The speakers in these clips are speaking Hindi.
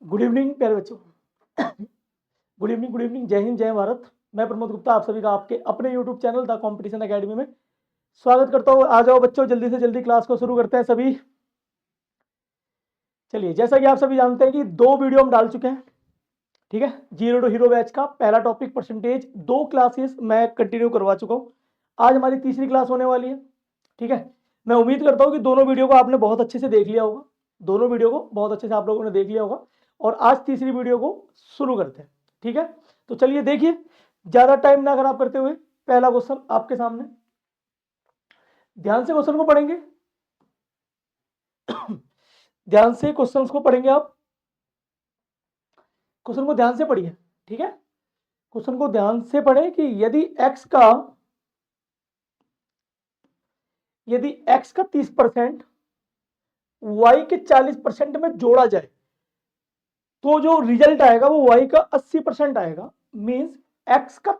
गुड इवनिंग प्यारे बच्चों। गुड इवनिंग, गुड इवनिंग, जय हिंद, जय भारत। मैं प्रमोद गुप्ता आप सभी का आपके अपने YouTube channel the competition academy में स्वागत करता हूँ। आ जाओ बच्चों, जल्दी से जल्दी क्लास को शुरू करते हैं सभी। चलिए, जैसा कि आप सभी जानते हैं कि 2 वीडियो हम डाल चुके हैं, ठीक है। जीरो टू हीरो बैच का पहला टॉपिक परसेंटेज 2 क्लासेस मैं कंटिन्यू करवा चुका हूँ। आज हमारी तीसरी क्लास होने वाली है, ठीक है। मैं उम्मीद करता हूँ कि दोनों वीडियो को आपने बहुत अच्छे से देख लिया होगा, दोनों वीडियो को बहुत अच्छे से आप लोगों ने देख लिया होगा। और आज तीसरी वीडियो को शुरू करते हैं, ठीक है। तो चलिए देखिए, ज्यादा टाइम ना खराब करते हुए पहला क्वेश्चन आपके सामने, ध्यान से क्वेश्चन को पढ़ेंगे। ध्यान से क्वेश्चन को पढ़ेंगे आप, क्वेश्चन को ध्यान से पढ़िए, ठीक है। क्वेश्चन को ध्यान से पढ़ें कि यदि x का 30% y के 40% में जोड़ा जाए तो जो रिजल्ट आएगा वो y का 80% आएगा। मींस x का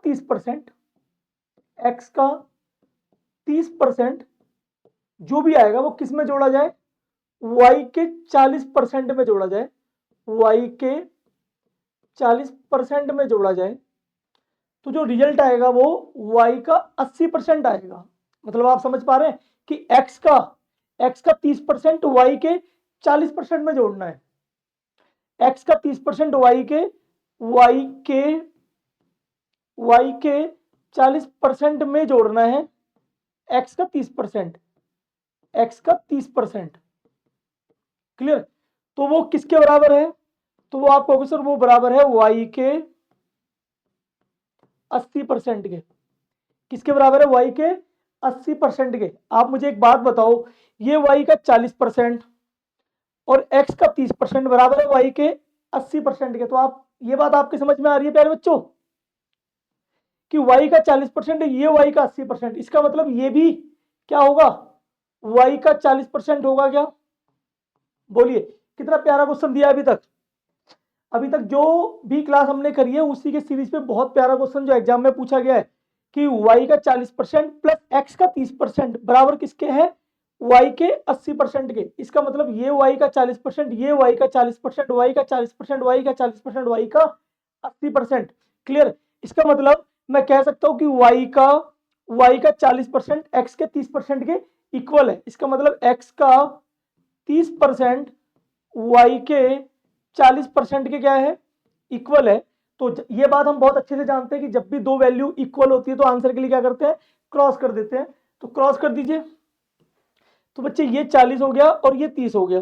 30% जो भी आएगा वो किस में जोड़ा जाए, y के 40% में जोड़ा जाए, y के 40% में जोड़ा जाए तो जो रिजल्ट आएगा वो y का 80% आएगा। मतलब आप समझ पा रहे हैं कि x का 30% y के 40% में जोड़ना है, x का 30% y के 40% में जोड़ना है, x का 30%, क्लियर। तो वो किसके बराबर है, तो वो आप कहोगे सर वो बराबर है y के 80% के। किसके बराबर है, y के 80% के। आप मुझे एक बात बताओ, ये y का 40% और x का 30% बराबर है y के 80% के। तो आप ये बात आपकी समझ में आ रही है प्यारे बच्चों कि y का 40% ये y का 80%, इसका मतलब ये भी क्या होगा, y का 40% होगा क्या। बोलिए, कितना प्यारा क्वेश्चन दिया अभी तक जो भी क्लास हमने करी है उसी के सीरीज पे बहुत प्यारा क्वेश्चन जो एग्जाम में पूछा गया है कि y का 40% प्लस x का 30% बराबर किसके है, y के 80% के। इसका मतलब ये y का 40%, ये y का 40%, y का 40%, y का 40%, y का 80%, क्लियर। इसका मतलब मैं कह सकता हूं कि y का 40% x के 30% के इक्वल है। इसका मतलब x का 30% y के 40% के क्या है, इक्वल है। तो ये बात हम बहुत अच्छे से जानते हैं कि जब भी दो वैल्यू इक्वल होती है तो आंसर के लिए क्या करते हैं, क्रॉस कर देते हैं। तो क्रॉस कर दीजिए, तो बच्चे ये 40 हो गया और ये 30 हो गया,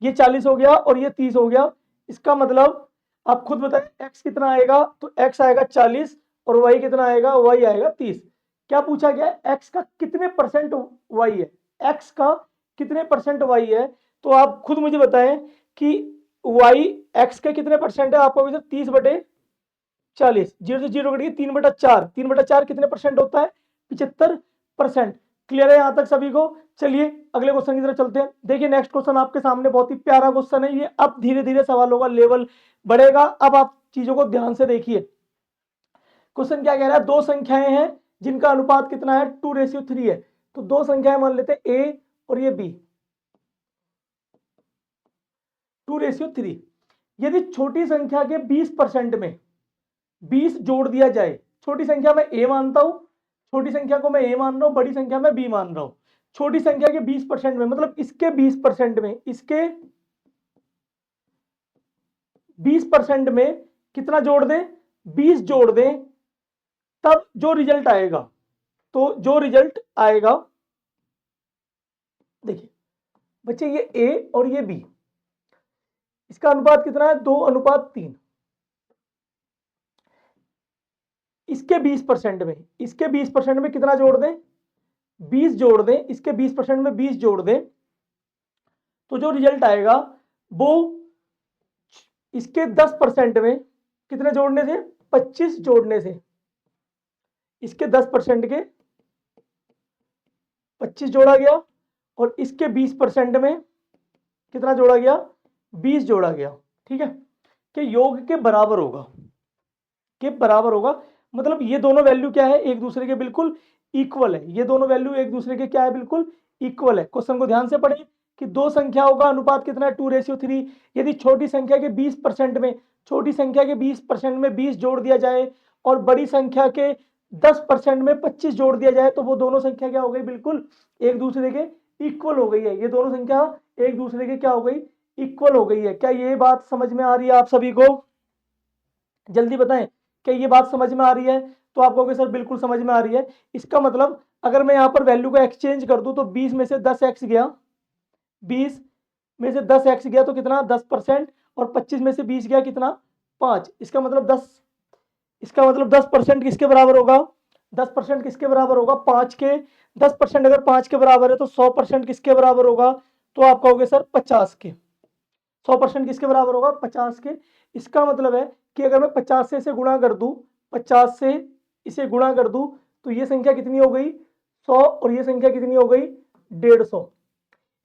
ये 40 हो गया और ये 30 हो गया। इसका मतलब आप खुद बताएं x कितना आएगा, तो x आएगा 40 और y कितना आएगा, y आएगा 30। क्या पूछा गया है, x का कितने परसेंट y है, x का कितने परसेंट y है। तो आप खुद मुझे बताएं कि y x के कितने परसेंट है। आपको 30/40, 0 से 0 कटिए, 3/4, 3/4 कितने परसेंट होता है, 75%। क्लियर है यहां तक सभी को। चलिए अगले क्वेश्चन की तरफ चलते हैं। देखिए नेक्स्ट क्वेश्चन आपके सामने बहुत ही प्यारा क्वेश्चन है ये। अब धीरे धीरे सवालों का लेवल बढ़ेगा, अब आप चीजों को ध्यान से देखिए। क्वेश्चन क्या कह रहा है, दो संख्याएं हैं जिनका अनुपात कितना है, 2:3 है। तो दो संख्याएं मान लेते हैं a और ये b, 2:3। यदि छोटी संख्या के 20% में 20 जोड़ दिया जाए, छोटी संख्या में a मानता हूं, छोटी संख्या को मैं a मान रहा हूं, बड़ी संख्या में b मान रहा हूं। छोटी संख्या के 20% में मतलब इसके 20% में, इसके 20% में कितना जोड़ दें, 20 जोड़ दें, तब जो रिजल्ट आएगा, तो जो रिजल्ट आएगा, देखिए बच्चे ये a और ये b, इसका अनुपात कितना है, 2:3। इसके 20% में, इसके 20% में कितना जोड़ दें, 20 जोड़ दें, इसके 20% में 20 जोड़ दें, तो जो रिजल्ट आएगा वो इसके 10% में कितने जोड़ने से, 25 जोड़ने से, इसके 10% के 25 जोड़ा गया और इसके 20% में कितना जोड़ा गया, 20 जोड़ा गया, ठीक है। कि योग के बराबर होगा, के बराबर होगा। मतलब ये दोनों वैल्यू क्या है, एक दूसरे के बिल्कुल इक्वल है। ये दोनों वैल्यू एक दूसरे के क्या है, बिल्कुल इक्वल है। क्वेश्चन को ध्यान से पढ़िए कि दो संख्याओं का अनुपात कितना है 2:3। यदि छोटी संख्या के 20% में 20 जोड़ दिया जाए और बड़ी संख्या के 10% में 25 जोड़ दिया जाए तो वो दोनों संख्या क्या हो गई, बिल्कुल एक दूसरे के इक्वल हो गई है। ये दोनों संख्या एक दूसरे के क्या हो गई, इक्वल हो गई है। क्या ये बात समझ में आ रही है आप सभी को? जल्दी बताएं, क्या ये बात समझ में आ रही है? तो आप कहोगे सर बिल्कुल समझ में आ रही है। इसका मतलब अगर मैं यहाँ पर वैल्यू को एक्सचेंज कर दूं तो 20 में से 10x गया, 20 में से 10x गया तो कितना 10%, और 25 में से 20 गया कितना 5। इसका मतलब 10% किसके बराबर होगा, 10% किसके बराबर होगा 5 के। 10% अगर 5 के बराबर है तो 100% किसके बराबर होगा, तो आप कहोगे सर 50 के। 100% किसके बराबर होगा, 50 के। इसका मतलब है कि अगर मैं 50 से इसे गुणा कर दूं, 50 से इसे गुणा कर दूं तो ये संख्या कितनी हो गई 100, और ये संख्या कितनी हो गई 150।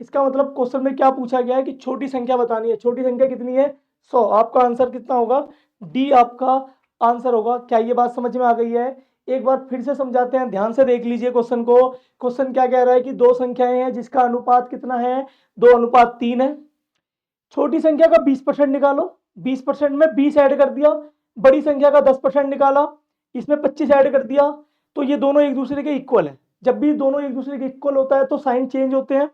इसका मतलब क्वेश्चन में क्या पूछा गया है कि छोटी संख्या बतानी है। छोटी संख्या कितनी है 100। आपका आंसर कितना होगा, डी आपका आंसर होगा। क्या ये बात समझ में आ गई है? एक बार फिर से समझाते हैं, ध्यान से देख लीजिए क्वेश्चन को। क्वेश्चन क्या कह रहा है कि दो संख्याएं हैं जिसका अनुपात कितना है 2:3 है। छोटी संख्या का 20% निकालो, 20% में 20 ऐड कर दिया। बड़ी संख्या का 10% निकाला, इसमें 25 ऐड कर दिया। तो ये दोनों एक दूसरे के इक्वल है। जब भी दोनों एक दूसरे के इक्वल होता है तो साइन चेंज होते हैं।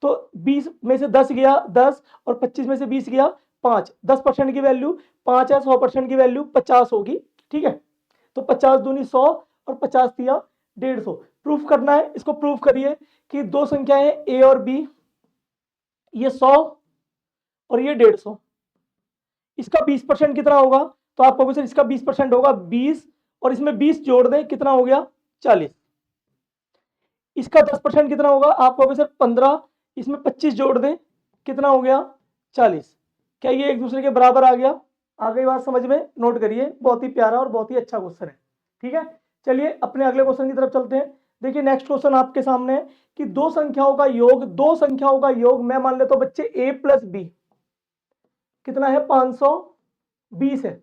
तो 20 में से 10 गया 10, और 25 में से 20 गया 5। 10% की वैल्यू 5 है, 100% की वैल्यू 50 होगी। ठीक है, तो 50 दूनी 100 और 50 दिया 150। प्रूफ करना है, इसको प्रूफ करिए कि दो संख्याएं ए और बी, ये 100 और ये 150। इसका 20% कितना होगा, तो आप कहोगे सर इसका 20% होगा 20, और इसमें 20 जोड़ दें कितना हो गया 40। इसका 10% कितना होगा, आप कहोगे सर 15, इसमें 25 जोड़ दें कितना हो गया 40। क्या ये एक दूसरे के बराबर आ गया? आ गई बात समझ में? नोट करिए, बहुत ही प्यारा और बहुत ही अच्छा क्वेश्चन है। ठीक है, चलिए अपने अगले क्वेश्चन की तरफ चलते हैं। देखिए नेक्स्ट क्वेश्चन आपके सामने है कि दो संख्याओं का योग मैं मान लेता हूं बच्चे a प्लस बी कितना है 520 है।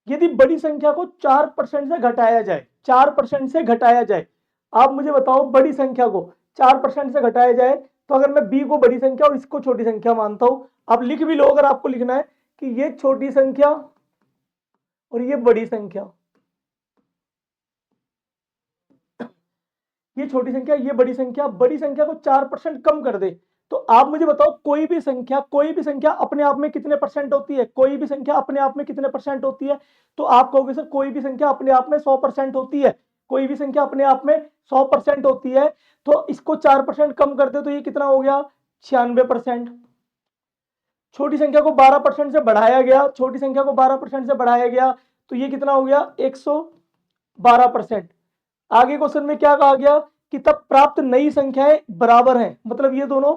यदि बड़ी संख्या को 4% से घटाया जाए, 4% से घटाया जाए, आप मुझे बताओ बड़ी संख्या को 4% से घटाया जाए, तो अगर मैं b को बड़ी संख्या और इसको छोटी संख्या मानता हूं, आप लिख भी लो अगर आपको लिखना है कि ये छोटी संख्या और ये बड़ी संख्या, ये छोटी संख्या ये बड़ी संख्या, बड़ी संख्या को 4% कम कर दे, तो आप मुझे बताओ कोई भी संख्या अपने आप में कितने परसेंट होती है, कोई भी संख्या अपने आप में कितने परसेंट होती है? तो आप कहोगे सर कोई भी संख्या अपने आप में 100% होती है। कोई भी संख्या अपने आप में 100% होती है, तो इसको 4% कम कर दे तो ये कितना हो गया 96%। छोटी संख्या को 12% से बढ़ाया गया, छोटी संख्या को 12% से बढ़ाया गया, तो ये कितना हो गया 112%। आगे क्वेश्चन में क्या कहा गया कि तब प्राप्त नई संख्याएं बराबर हैं, मतलब ये दोनों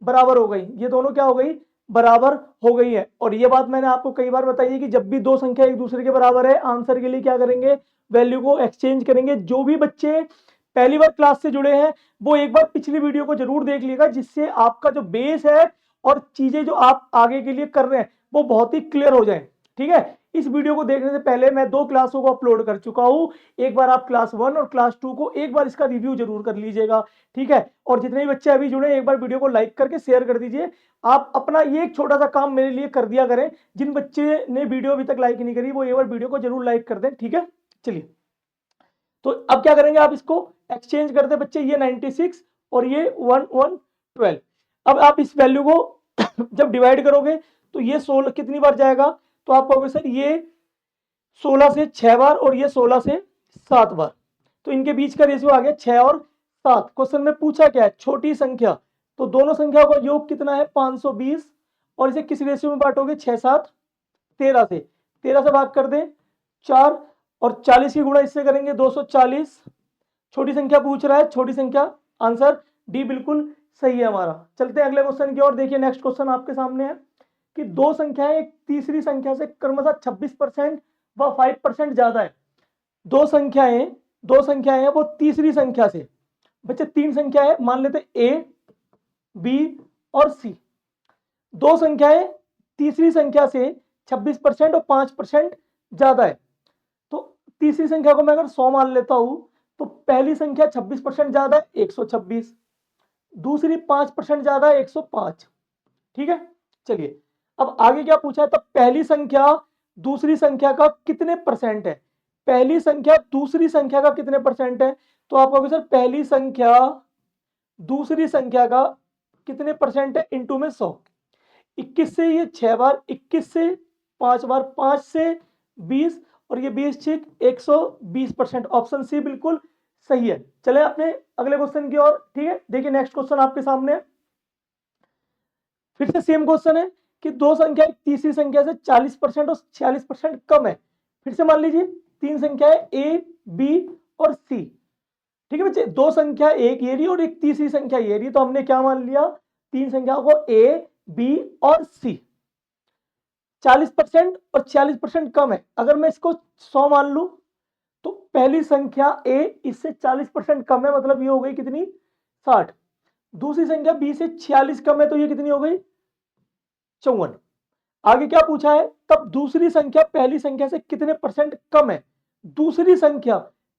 बराबर हो गई, ये दोनों क्या हो गई बराबर हो गई है। और ये बात मैंने आपको कई बार बताई है कि जब भी दो संख्या एक दूसरे के बराबर है, आंसर के लिए क्या करेंगे, वैल्यू को एक्सचेंज करेंगे। जो भी बच्चे पहली बार क्लास से जुड़े हैं वो एक बार पिछली वीडियो को जरूर देख लीजिएगा, जिससे आपका जो बेस है और चीजें जो आप आगे के लिए कर रहे हैं वो बहुत ही क्लियर हो जाए। ठीक है, इस वीडियो को देखने से पहले मैं 2 क्लासों को अपलोड कर चुका हूं, एक बार आप क्लास 1 और क्लास 2 को एक बार इसका रिव्यू जरूर कर लीजिएगा। ठीक है, और जितने भी बच्चे अभी जुड़े एक बार वीडियो को लाइक करके शेयर कर दीजिए। आप अपना ये एक छोटा सा काम मेरे लिए कर दिया करें, जिन बच्चे ने वीडियो अभी तक लाइक नहीं करी वो एक बार वीडियो को जरूर लाइक कर दें। ठीक है, चलिए तो अब क्या करेंगे, आप इसको एक्सचेंज कर दे बच्चे, ये 96 और ये 1112। अब आप इस वैल्यू को जब डिवाइड करोगे तो ये 16 कितनी बार जाएगा, तो आप कहोगे सर ये 16 से 6 बार और ये 16 से 7 बार, तो इनके बीच का रेशियो आ गया 6 और 7। क्वेश्चन में पूछा क्या है, छोटी संख्या, तो दोनों संख्याओं का योग कितना है 520, और इसे किस रेशियो में बांटोगे 6 7 13 से, 13 से भाग कर दें 4, और 40 की गुणा इससे करेंगे 240। छोटी संख्या पूछ रहा है, छोटी संख्या, आंसर डी बिल्कुल सही है हमारा। चलते हैं अगले क्वेश्चन की ओर। देखिए नेक्स्ट क्वेश्चन आपके सामने है कि दो संख्याएं एक तीसरी संख्या से क्रमशः 26% व 5% ज्यादा है। दो संख्याएं हैं वो तीसरी संख्या से, बच्चे 3 संख्या है मान लेते ए बी और सी। दो संख्याएं तीसरी संख्या से 26% और 5% ज्यादा है। तो तीसरी संख्या को मैं अगर 100 मान लेता हूं तो पहली संख्या 26% ज्यादा है 126, दूसरी 5% ज्यादा है 105। ठीक है, चलिए अब आगे क्या पूछा है, तब पहली संख्या दूसरी संख्या का कितने परसेंट है, पहली संख्या दूसरी संख्या का कितने परसेंट है, तो आप कहोगे सर पहली संख्या दूसरी संख्या का कितने परसेंट है, इंटू में 100। 21 से ये 6 बार, 21 से 5 बार, 5 से 20 और ये 20 ठीक 120%। ऑप्शन सी बिल्कुल सही है। चले अपने अगले क्वेश्चन की ओर। ठीक है, देखिए नेक्स्ट क्वेश्चन आपके सामने है। फिर से सेम क्वेश्चन है कि दो संख्या एक तीसरी संख्या से 40% और 46% कम है। फिर से मान लीजिए तीन संख्या है ए बी और सी। ठीक है बच्चे, दो संख्या एक ये रही और एक तीसरी संख्या ये रही, तो हमने क्या मान लिया, तीन संख्या को ए बी और सी। 40% और 46% कम है। अगर मैं इसको 100 मान लू तो पहली संख्या ए इससे 40% कम है, मतलब ये हो गई कितनी 60। दूसरी संख्या बी से 46 कम है, तो ये कितनी हो गई 54। आगे क्या पूछा है, तब दूसरी संख्या पहली संख्या से कितने परसेंट कम है, दूसरी संख्या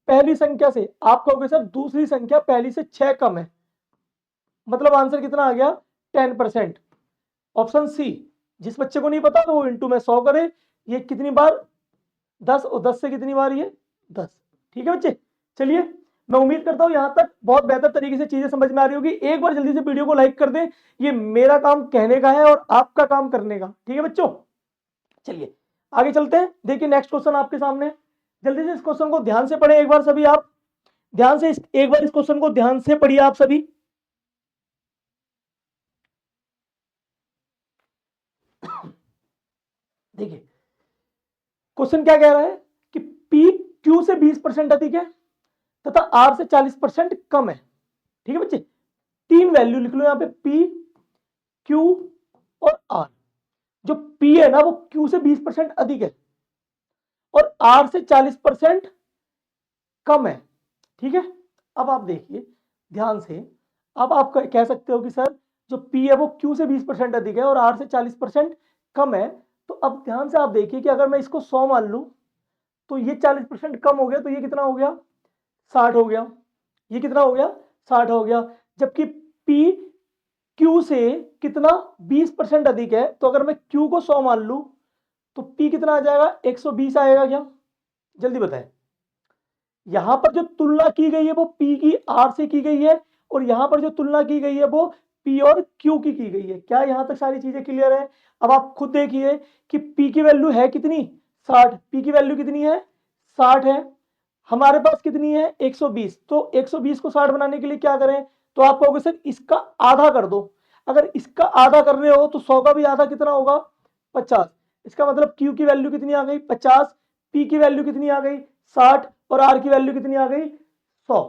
पहली संख्या से, आप कहोगे सर दूसरी संख्या पहली से 6 कम है, मतलब आंसर कितना आ गया 10%। Option C. जिस बच्चे को नहीं पता तो वो इंटू में 100 करे, ये कितनी बार 10 और 10 से कितनी बार ये 10। ठीक है बच्चे, चलिए मैं उम्मीद करता हूं यहां तक बहुत बेहतर तरीके से चीजें समझ में आ रही होगी। एक बार जल्दी से वीडियो को लाइक कर दें, ये मेरा काम कहने का है और आपका काम करने का। ठीक है बच्चों, चलिए आगे चलते हैं। देखिए नेक्स्ट क्वेश्चन आपके सामने, जल्दी से इस क्वेश्चन को ध्यान से पढ़ें एक बार सभी, आप ध्यान से एक बार इस क्वेश्चन को ध्यान से पढ़िए आप सभी। देखिए क्वेश्चन क्या कह रहा है कि P Q से 20% अधिक है तथा R से 40% कम है। ठीक है बच्चे, तीन वैल्यू लिख लो यहां पे, P Q और R। जो P है ना वो Q से 20% अधिक है और R से 40% कम है। ठीक है, अब आप देखिए ध्यान से, अब आप कह सकते हो कि सर जो P है वो Q से 20% अधिक है और R से 40% कम है। तो अब ध्यान से आप देखिए कि अगर मैं इसको 100 मान लूं तो ये 40% कम हो गया, तो ये कितना हो गया 60 हो गया, ये कितना हो गया 60 हो गया। जबकि P Q से कितना 20% अधिक है, तो अगर मैं Q को 100 मान लूं तो P कितना आ जाएगा 120 आएगा क्या, जल्दी बताएं। यहां पर जो तुलना की गई है वो P की R से की गई है और यहां पर जो तुलना की गई है वो P और Q की गई है। क्या यहां तक सारी चीजें क्लियर है। अब आप खुद देखिए कि P की वैल्यू है कितनी 60, P की वैल्यू कितनी है 60 है, हमारे पास कितनी है 120। तो 120 को 60 बनाने के लिए क्या करें, तो आप कहोगे सर इसका आधा कर दो। अगर इसका आधा कर रहे हो तो 100 का भी आधा कितना होगा 50। इसका मतलब Q की वैल्यू कितनी आ गई 50, P की वैल्यू कितनी आ गई 60 और R की वैल्यू कितनी आ गई 100।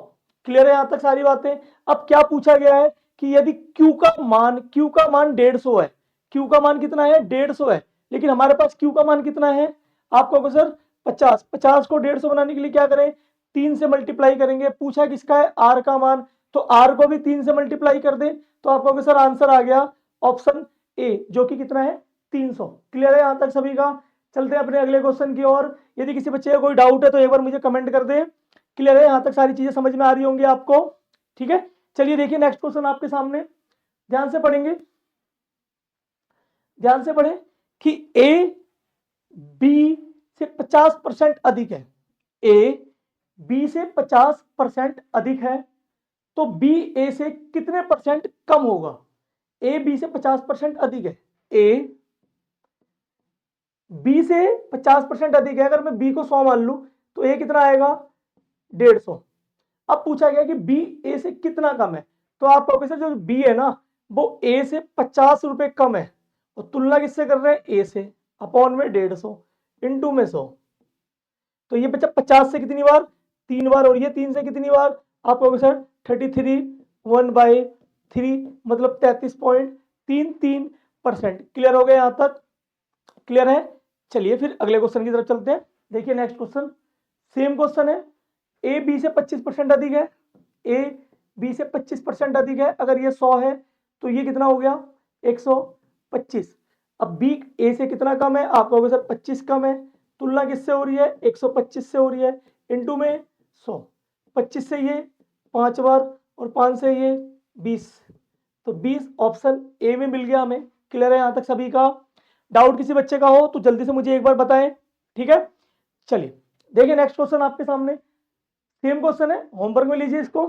क्लियर है यहां तक सारी बातें। अब क्या पूछा गया है कि यदि Q का मान 150 है, Q का मान कितना है 150 है, लेकिन हमारे पास Q का मान कितना है, आप कहोगे सर 50। 50 को 150 बनाने के लिए क्या करें 3 से मल्टीप्लाई करेंगे। पूछा किसका है R का मान, तो R को भी 3 से मल्टीप्लाई कर दें, तो आप कहोगे सर आंसर आ गया ऑप्शन ए, जो कि कितना है 300। क्लियर है यहां तक सभी का। चलते हैं अपने अगले क्वेश्चन की ओर। यदि किसी बच्चे का कोई डाउट है तो एक बार मुझे कमेंट कर दे। क्लियर है यहां तक सारी चीजें समझ में आ रही होंगी आपको। ठीक है, चलिए देखिए नेक्स्ट क्वेश्चन आपके सामने, ध्यान से पढ़ेंगे, ध्यान से पढ़ें कि ए बी से 50% अधिक है, ए बी से 50% अधिक है, तो बी ए से कितने परसेंट कम होगा। ए बी से 50% अधिक है, ए बी से 50% अधिक है। अगर मैं बी को 100 मान लूं तो ए कितना आएगा 150। अब पूछा गया कि बी ए से कितना कम है, तो आप कहोगे सर जो बी है ना वो ए से 50 रुपए कम है, और तुलना किससे कर रहे हैं ए से, अपॉन में 150 इंटू में 100। तो ये बच्चा 50 से कितनी बार 3 बार, और ये 3 से कितनी बार, आप कहोगे सर 33 1/3, मतलब 33.33%। क्लियर हो गया यहां तक, क्लियर है। चलिए फिर अगले क्वेश्चन की तरफ चलते हैं। देखिए नेक्स्ट क्वेश्चन, सेम क्वेश्चन है, ए बी से 25% अधिक है, ए बी से 25% अधिक है। अगर ये 100 है तो ये कितना हो गया 125। अब बी ए से कितना कम है, आप कहोगे सर 25 कम है, तुलना किससे हो रही है 125 से हो रही है, इंटू में 100। 25 से ये 5 बार और 5 से ये 20, तो 20 ऑप्शन ए में मिल गया हमें। क्लियर है यहाँ तक सभी का? डाउट किसी बच्चे का हो तो जल्दी से मुझे एक बार बताएं। ठीक है, चलिए देखिए नेक्स्ट क्वेश्चन आपके सामने, सेम क्वेश्चन है, होमवर्क में लीजिए इसको।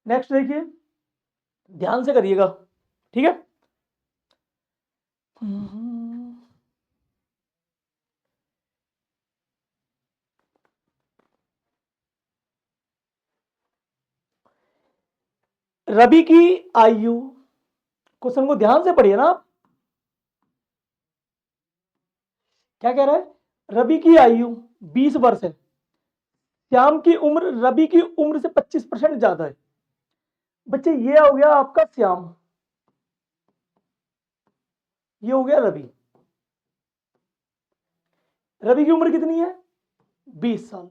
नेक्स्ट देखिए, ध्यान से करिएगा। ठीक है, रवि की आयु, क्वेश्चन को ध्यान से पढ़िए ना आप। क्या कह रहा है? रवि की आयु 20 वर्ष है, श्याम की उम्र रवि की उम्र से 25% ज्यादा है। बच्चे ये हो गया आपका श्याम, ये हो गया रवि। रवि की उम्र कितनी है? 20 साल।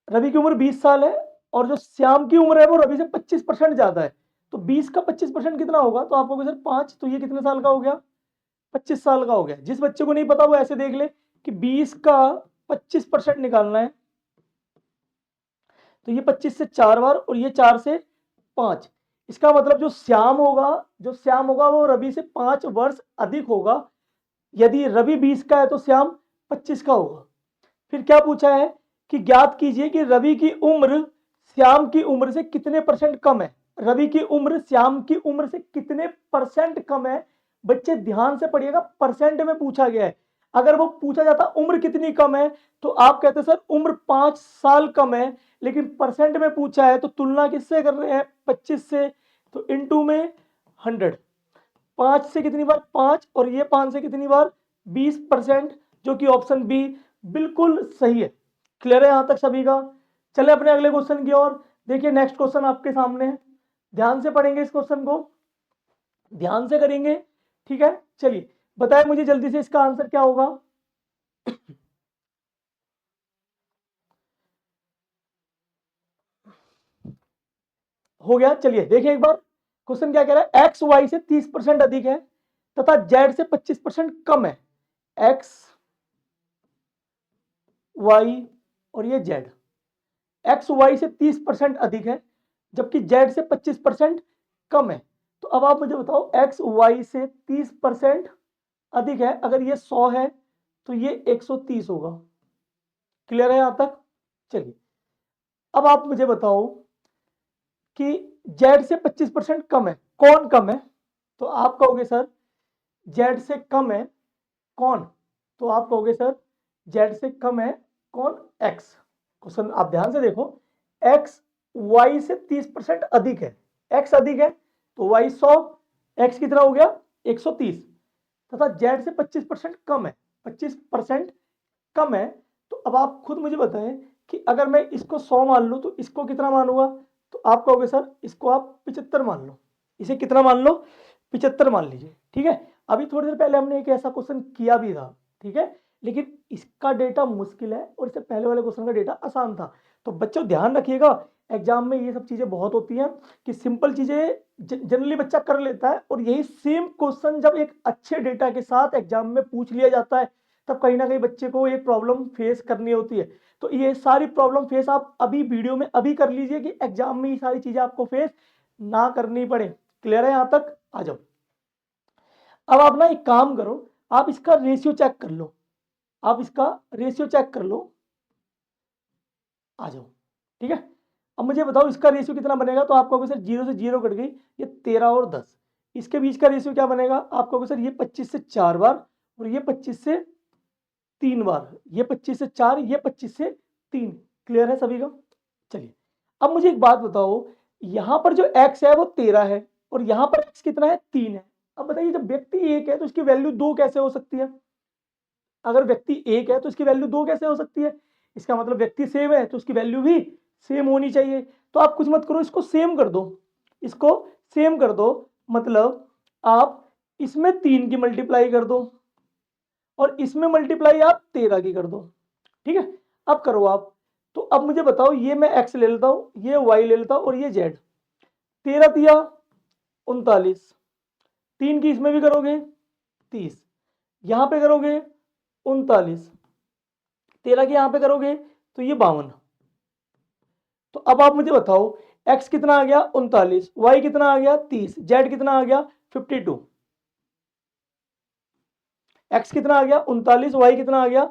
रवि की उम्र 20 साल है और जो श्याम की उम्र है वो रवि से 25% ज्यादा है। तो 20 का 25% कितना होगा? तो आपको सर 5, तो ये कितने साल का हो गया? 25 साल का हो गया। जिस बच्चे को नहीं पता वो ऐसे देख ले कि 20 का 25% निकालना है, तो ये 25 से 4 बार और ये 4 से 5। इसका मतलब जो श्याम होगा वो रवि से 5 वर्ष अधिक होगा। यदि रवि 20 का है तो श्याम 25 का होगा। फिर क्या पूछा है कि ज्ञात कीजिए कि रवि की उम्र श्याम की उम्र से कितने परसेंट कम है। रवि की उम्र श्याम की उम्र से कितने परसेंट कम है? बच्चे ध्यान से पढ़िएगा, परसेंट में पूछा गया है। अगर वो पूछा जाता उम्र कितनी कम है तो आप कहते सर उम्र 5 साल कम है, लेकिन परसेंट में पूछा है तो तुलना किससे कर रहे हैं? 25 से, तो इनटू में 100। 5 से कितनी बार? 5, और ये 5 से कितनी बार? 20%, जो कि ऑप्शन बी बिल्कुल सही है। क्लियर है यहां तक सभी का? चले अपने अगले क्वेश्चन की ओर। देखिए नेक्स्ट क्वेश्चन आपके सामने है, ध्यान से पढ़ेंगे इस क्वेश्चन को, ध्यान से करेंगे। ठीक है, चलिए बताएं मुझे जल्दी से इसका आंसर क्या होगा। हो गया, चलिए देखिए एक बार क्वेश्चन क्या कह रहा है। एक्स वाई से 30% अधिक है तथा जेड से 25% कम है। एक्स वाई और ये जेड, एक्स वाई से 30% अधिक है जबकि जेड से 25% कम है। तो अब आप मुझे बताओ, एक्स वाई से 30% अधिक है, अगर ये 100 है तो ये 130 होगा। क्लियर है यहां तक? चलिए अब आप मुझे बताओ कि जेड से 25% कम है, कौन कम है? तो आप कहोगे सर जेड से कम है कौन? तो आप कहोगे सर जेड से कम है कौन? एक्स। क्वेश्चन आप ध्यान से देखो, एक्स वाई से 30% अधिक है, एक्स अधिक है तो वाई 100, एक्स कितना हो गया? 130, तथा जेड से 25% कम है, 25% कम है। तो अब आप खुद मुझे बताएं कि अगर मैं इसको 100 मान लूं तो इसको कितना मानूंगा? तो आप कहोगे सर इसको आप 75 मान लो, इसे कितना मान लो? 75 मान लीजिए। ठीक है, अभी थोड़ी देर पहले हमने एक ऐसा क्वेश्चन किया भी था। ठीक है, लेकिन इसका डेटा मुश्किल है और इससे पहले वाले क्वेश्चन का डेटा आसान था। तो बच्चों ध्यान रखिएगा, एग्जाम में ये सब चीजें बहुत होती हैं कि सिंपल चीजें जनरली बच्चा कर लेता है, और यही सेम क्वेश्चन जब एक अच्छे डेटा के साथ एग्जाम में पूछ लिया जाता है तब कहीं ना कहीं बच्चे को एक प्रॉब्लम फेस करनी होती है। तो ये सारी प्रॉब्लम फेस आप अभी वीडियो में अभी कर लीजिए कि एग्जाम में ये सारी चीजें आपको फेस ना करनी पड़े। क्लियर है यहां तक? आ जाओ, अब आप ना एक काम करो, आप इसका रेशियो चेक कर लो, आप इसका रेशियो चेक कर लो। आ जाओ, ठीक है। अब मुझे बताओ इसका रेशियो कितना बनेगा? तो आप कहोगे सर 0 से 0 कट गई, ये 13 और 10। इसके बीच का रेशियो क्या बनेगा? आप कहोगे सर ये 25 से 4 बार और ये 25 से 3 बार, ये 25 से 4, ये 25 से 3। क्लियर है सभी का? चलिए अब मुझे एक बात बताओ, यहां पर जो x है वो 13 है और यहां पर x कितना है? 3 है। अब बताइए जब व्यक्ति एक है तो इसकी वैल्यू 2 कैसे हो सकती है? अगर व्यक्ति एक है तो इसकी वैल्यू 2 कैसे हो सकती है? इसका मतलब व्यक्ति सेम है तो उसकी वैल्यू भी सेम होनी चाहिए। तो आप कुछ मत करो, इसको सेम कर दो, इसको सेम कर दो, मतलब आप इसमें 3 की मल्टीप्लाई कर दो और इसमें मल्टीप्लाई आप 13 की कर दो। ठीक है, अब करो आप। तो अब मुझे बताओ, ये मैं x ले लेता हूं, ये y ले लेता हूं और ये z। 13 तिया 39, 3 की इसमें भी करोगे 30, यहां पे करोगे 39, 13 की यहां पे करोगे तो ये 52, तो अब आप मुझे बताओ x कितना आ गया 39, y कितना आ गया 30, z कितना आ गया 52। x कितना आ गया 39, y कितना आ गया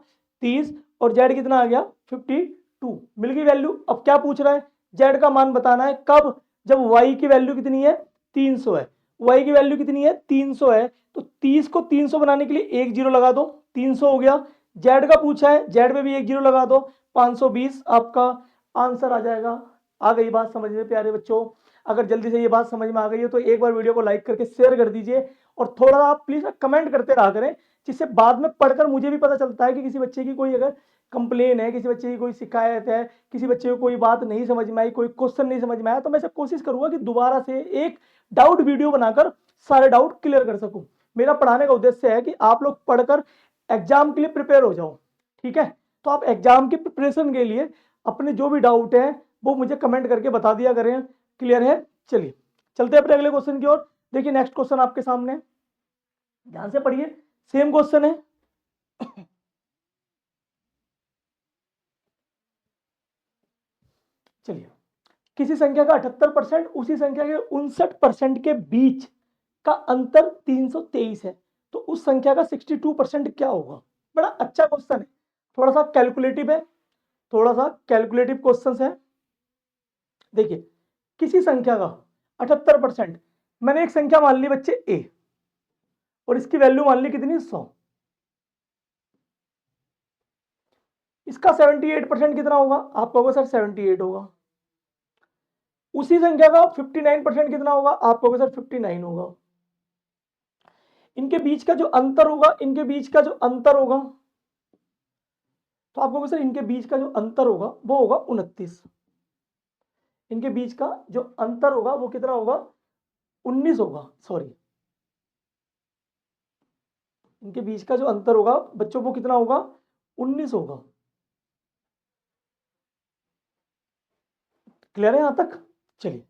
30 और z कितना आ गया 52। मिल गई वैल्यू। अब क्या पूछ रहा है, z का मान बताना है कब, जब y की वैल्यू कितनी है 300 है, y की वैल्यू कितनी है 300 है, तो 30 को 300 बनाने के लिए एक जीरो लगा दो, 300 हो गया। z का पूछा है, z में भी एक जीरो लगा दो, 520 आपका आंसर आ जाएगा। आ गई बात समझ में प्यारे बच्चों? अगर जल्दी से ये बात समझ में आ गई है तो एक बार वीडियो को लाइक करके शेयर कर दीजिए और थोड़ा आप प्लीज कमेंट करते रहा करें, जिससे बाद में पढ़कर मुझे भी पता चलता है कि किसी बच्चे की कोई अगर कंप्लेन है, किसी बच्चे की कोई शिकायत है, किसी बच्चे को कोई बात नहीं समझ में आई, कोई क्वेश्चन नहीं समझ में आया, तो मैं कोशिश करूंगा कि दोबारा से एक डाउट वीडियो बनाकर सारे डाउट क्लियर कर सकूं। मेरा पढ़ाने का उद्देश्य है कि आप लोग पढ़कर एग्जाम के लिए प्रिपेयर हो जाओ। ठीक है, तो आप एग्जाम की प्रिपरेशन के लिए अपने जो भी डाउट है वो मुझे कमेंट करके बता दिया करें। क्लियर है? चलिए चलते हैं अपने अगले क्वेश्चन की ओर। देखिए नेक्स्ट क्वेश्चन आपके सामने, ध्यान से पढ़िए, सेम क्वेश्चन है। चलिए, किसी संख्या का 78% उसी संख्या के 59% के बीच का अंतर 323 है, तो उस संख्या का 62% क्या होगा? बड़ा अच्छा क्वेश्चन है, थोड़ा सा कैलकुलेटिव है, थोड़ा सा कैलकुलेटिव क्वेश्चन है। देखिए, किसी संख्या का 78%, मैंने एक संख्या मान ली बच्चे a और इसकी वैल्यू मान ली कितनी 100, इसका 78% कितना होगा? आप कहोगे सर 78 होगा। उसी संख्या का 59% कितना होगा? आप कहोगे सर 59 होगा। इनके बीच का जो अंतर होगा, इनके बीच का जो अंतर होगा, तो आप कहोगे सर इनके बीच का जो अंतर होगा वो होगा 29। इनके बीच का जो अंतर होगा वो कितना होगा? 19 होगा, सॉरी, इनके बीच का जो अंतर होगा बच्चों वो कितना होगा? 19 होगा। क्लियर है यहां तक? चलिए,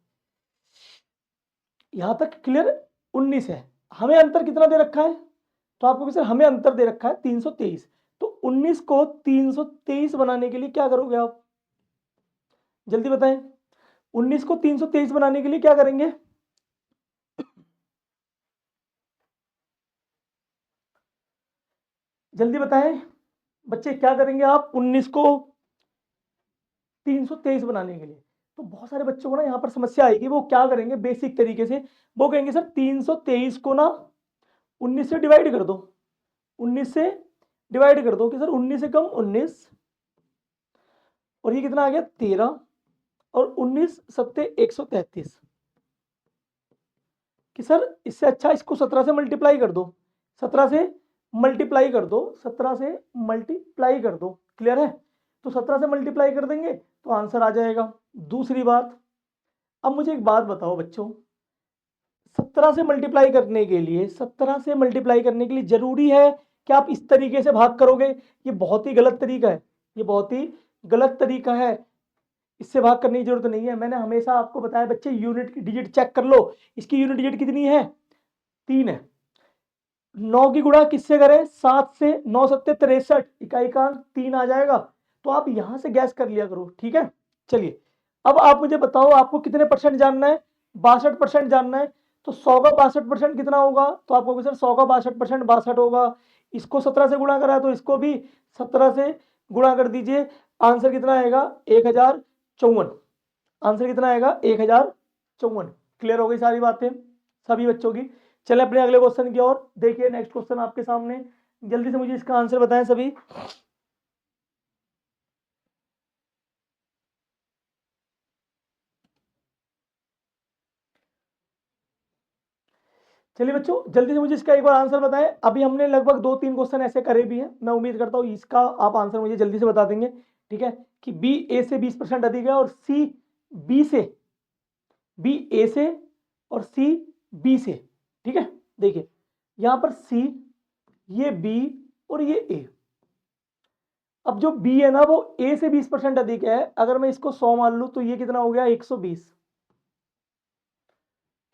यहां तक क्लियर? 19 है। हमें अंतर कितना दे रखा है? तो आपको सर हमें अंतर दे रखा है 323, तो 19 को 323 बनाने के लिए क्या करोगे आप? जल्दी बताएं, 19 को 323 बनाने के लिए क्या करेंगे? जल्दी बताएं बच्चे, क्या करेंगे आप 19 को 323 बनाने के लिए? तो बहुत सारे बच्चों को ना यहाँ पर समस्या आएगी, वो क्या करेंगे बेसिक तरीके से, वो कहेंगे सर 323 को ना 19 से डिवाइड कर दो, 19 से डिवाइड कर दो कि सर 19 से कम 19 और ये कितना आ गया 13 और 19 सत्ते 133, कि सर इससे अच्छा इसको 17 से मल्टीप्लाई कर दो, 17 से मल्टीप्लाई कर दो, 17 से मल्टीप्लाई कर दो। क्लियर है? तो 17 से मल्टीप्लाई कर देंगे तो आंसर आ जाएगा। दूसरी बात, अब मुझे एक बात बताओ बच्चों, 17 से मल्टीप्लाई करने के लिए, 17 से मल्टीप्लाई करने के लिए जरूरी है कि आप इस तरीके से भाग करोगे? ये बहुत ही गलत तरीका है, ये बहुत ही गलत तरीका है, इससे भाग करने की जरूरत नहीं है। मैंने हमेशा आपको बताया बच्चे, यूनिट की डिजिट चेक कर लो, इसकी यूनिट डिजिट कितनी है? 3 है। 9 की गुणा किससे करें? 7 से, 9 सत्ते 63, इकाई का 3 आ जाएगा। तो आप यहां से गैस कर लिया करो। ठीक है, चलिए अब आप मुझे बताओ आपको कितने परसेंट जानना है? 62% जानना है। तो 100 का 62% कितना होगा? तो आपको सर 100 का 62% 62 होगा। इसको 17 से गुणा करा है तो इसको भी 17 से गुणा कर दीजिए, आंसर कितना आएगा? 1054। आंसर कितना आएगा? 1054। क्लियर हो गई सारी बातें सभी बच्चों की? चले अपने अगले क्वेश्चन की ओर। देखिए नेक्स्ट क्वेश्चन आपके सामने, जल्दी से मुझे इसका आंसर बताएं सभी। चलिए बच्चों, जल्दी से मुझे इसका एक बार आंसर बताएं। अभी हमने लगभग 2-3 क्वेश्चन ऐसे करे भी हैं, मैं उम्मीद करता हूं इसका आप आंसर मुझे जल्दी से बता देंगे। ठीक है, कि बी ए से 20% अधिक है और सी बी से, बी ए से और सी बी से। ठीक है, देखिए यहां पर सी, ये बी और ये ए। अब जो बी है ना वो ए से 20% अधिक है, अगर मैं इसको 100 मान लूं तो ये कितना हो गया 120।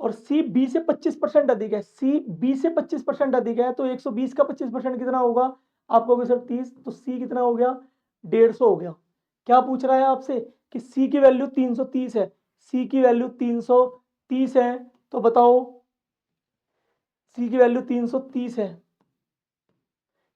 और सी बी से 25% अधिक है, सी बी से 25% अधिक है, तो 120 का 25% कितना होगा? आप कहोगे सर 30, तो सी कितना हो गया? 150 हो गया। क्या पूछ रहा है आपसे? कि सी की वैल्यू 330 है, सी की वैल्यू 330 है, तो बताओ सी की वैल्यू 330 है,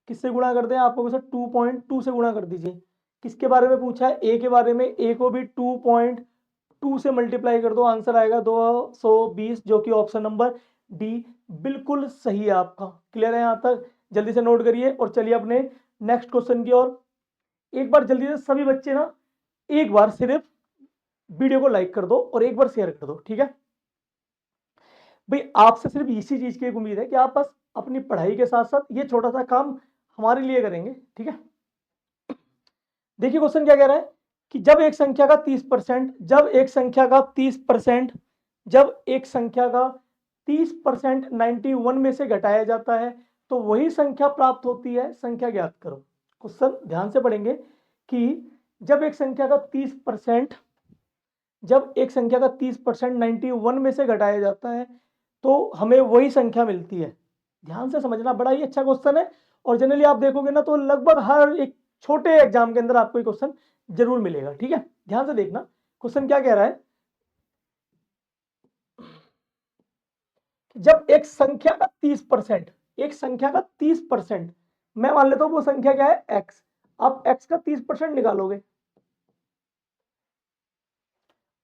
किससे गुणा कर दें? आपको सर 2.2 से गुणा कर दीजिए। किसके बारे में पूछा है? ए के बारे में। ए को भी 2.2 से मल्टीप्लाई कर दो, आंसर आएगा 220, जो कि ऑप्शन नंबर डी बिल्कुल सही है आपका। क्लियर है यहाँ तक? जल्दी से नोट करिए और चलिए अपने नेक्स्ट क्वेश्चन की ओर। एक बार जल्दी से सभी बच्चे ना एक बार सिर्फ वीडियो को लाइक कर दो और एक बार शेयर कर दो, ठीक है भाई? आपसे सिर्फ इसी चीज की एक उम्मीद है कि आप बस अपनी पढ़ाई के साथ साथ ये छोटा सा काम हमारे लिए करेंगे, ठीक है? देखिए क्वेश्चन क्या कह रहा है कि जब एक संख्या का 30%, जब एक संख्या का 30%, जब एक संख्या का 30% 91 में से घटाया जाता है तो वही संख्या प्राप्त होती है, संख्या ज्ञात करो। क्वेश्चन ध्यान से पढ़ेंगे कि जब एक संख्या का 30%, जब एक संख्या का 30% 91 में से घटाया जाता है तो हमें वही संख्या मिलती है। ध्यान से समझना, बड़ा ही अच्छा क्वेश्चन है और जनरली आप देखोगे ना तो लगभग हर एक छोटे एग्जाम के अंदर आपको ये क्वेश्चन जरूर मिलेगा, ठीक है? ध्यान से देखना क्वेश्चन क्या कह रहा है। जब एक संख्या का 30%, एक संख्या का 30%, मैं मान लेता हूं वो संख्या क्या है? एक्स। आप एक्स का 30% निकालोगे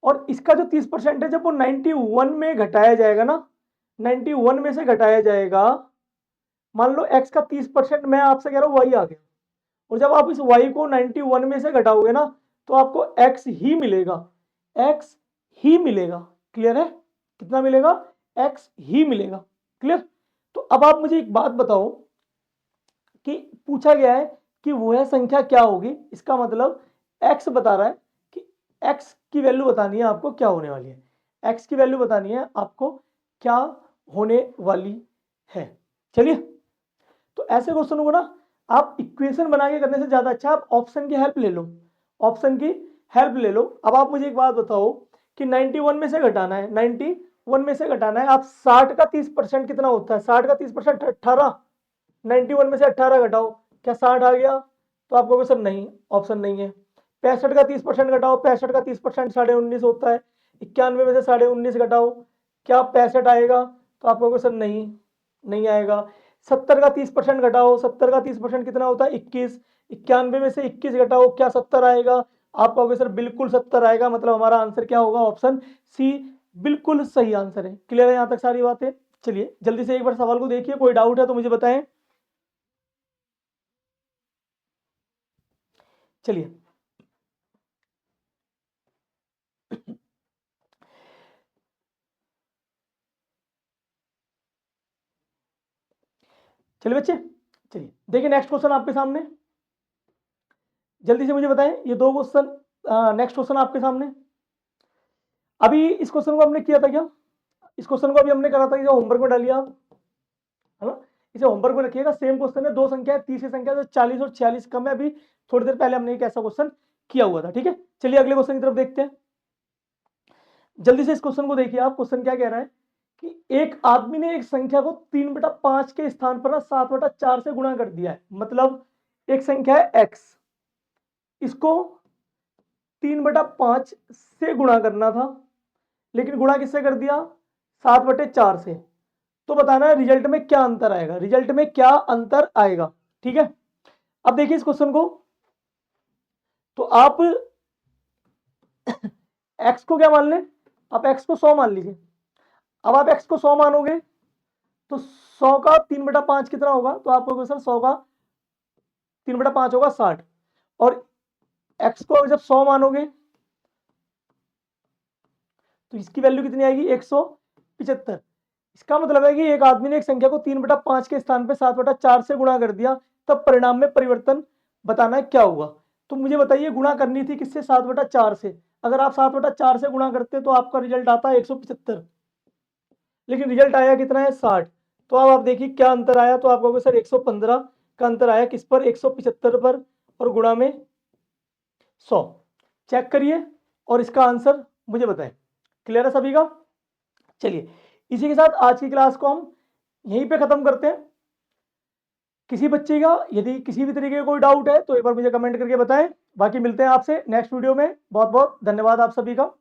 और इसका जो 30% है जब वो 91 में घटाया जाएगा ना, 91 में से घटाया जाएगा, मान लो x का 30%, मैं आपसे कह रहा हूं y आ गया, और जब आप इस y को 91 में से घटाओगे ना तो आपको x ही मिलेगा, x ही मिलेगा। क्लियर है? कितना मिलेगा? x ही मिलेगा। क्लियर? तो अब आप मुझे एक बात बताओ कि पूछा गया है कि वह संख्या क्या होगी, इसका मतलब x बता रहा है कि x की वैल्यू बतानी है आपको क्या होने वाली है, x की वैल्यू बतानी है आपको क्या होने वाली है। चलिए, तो ऐसे क्वेश्चन को ना आप इक्वेशन बना के करने से ज्यादा अच्छा आप ऑप्शन की हेल्प ले लो, ऑप्शन की हेल्प ले लो। अब आप मुझे एक बात बताओ कि 91 में से घटाना है, 91 में से घटाना है, आप 60 का 30% कितना होता है? 60 का 30% 18, 91 में से 18 घटाओ, क्या 60 आ गया? तो आप कहोगे सर नहीं, ऑप्शन नहीं है। 65 का 30% घटाओ, 65 का 30% 19.5 होता है। 91 में से 19.5 घटाओ, क्या 65 आएगा? तो आप कहोगे सर नहीं, नहीं आएगा। 70 का 30% घटाओ, 70 का 30% कितना होता है? 21। 91 में से 21 घटाओ, क्या 70 आएगा? आप कहोगे सर बिल्कुल 70 आएगा। मतलब हमारा आंसर क्या होगा? ऑप्शन सी बिल्कुल सही आंसर है। क्लियर है यहाँ तक सारी बातें? चलिए जल्दी से एक बार सवाल को देखिए, कोई डाउट है तो मुझे बताएं। चलिए चलिए बच्चे, चलिए देखिए नेक्स्ट क्वेश्चन आपके सामने, जल्दी से मुझे बताएं। ये दो क्वेश्चन, नेक्स्ट क्वेश्चन आपके सामने। अभी इस क्वेश्चन को हमने किया था क्या? इस क्वेश्चन को अभी हमने करा था, होमवर्क में डालिए आप, है ना? इसे होमवर्क में रखिएगा। सेम क्वेश्चन है, दो संख्या है, तीसरी संख्या तो 40 और 46 कम है। अभी थोड़ी देर पहले हमने एक ऐसा क्वेश्चन किया हुआ था, ठीक है? चलिए अगले क्वेश्चन की तरफ देखते हैं। जल्दी से इस क्वेश्चन को देखिए आप। क्वेश्चन क्या कह रहा है कि एक आदमी ने एक संख्या को 3/5 के स्थान पर ना 7/4 से गुणा कर दिया है। मतलब एक संख्या है x, इसको 3/5 से गुणा करना था, लेकिन गुणा किससे कर दिया? 7/4 से। तो बताना है रिजल्ट में क्या अंतर आएगा, रिजल्ट में क्या अंतर आएगा, ठीक है? अब देखिए इस क्वेश्चन को, तो आप x को क्या मान लें? आप x को 100 मान लीजिए। अब आप x को 100 मानोगे तो 100 का 3/5 कितना होगा? तो आपको सर 100 का 3/5 होगा 60, और x को जब 100 मानोगे तो इसकी वैल्यू कितनी आएगी? 175। इसका मतलब है कि एक आदमी ने एक संख्या को 3/5 के स्थान पे 7/4 से गुणा कर दिया, तब परिणाम में परिवर्तन बताना है क्या हुआ। तो मुझे बताइए गुणा करनी थी किससे? 7/4 से। अगर आप 7/4 से गुणा करते तो आपका रिजल्ट आता है 175, लेकिन रिजल्ट आया कितना है? 60। तो अब आप देखिए क्या अंतर आया। तो आप कहोगे सर 115 का अंतर आया, किस पर? 175 पर, और गुणा में 100। चेक करिए और इसका आंसर मुझे बताएं। क्लियर है सभी का? चलिए इसी के साथ आज की क्लास को हम यहीं पे खत्म करते हैं। किसी बच्चे का यदि किसी भी तरीके का कोई डाउट है तो एक बार मुझे कमेंट करके बताएं, बाकी मिलते हैं आपसे नेक्स्ट वीडियो में। बहुत बहुत धन्यवाद आप सभी का।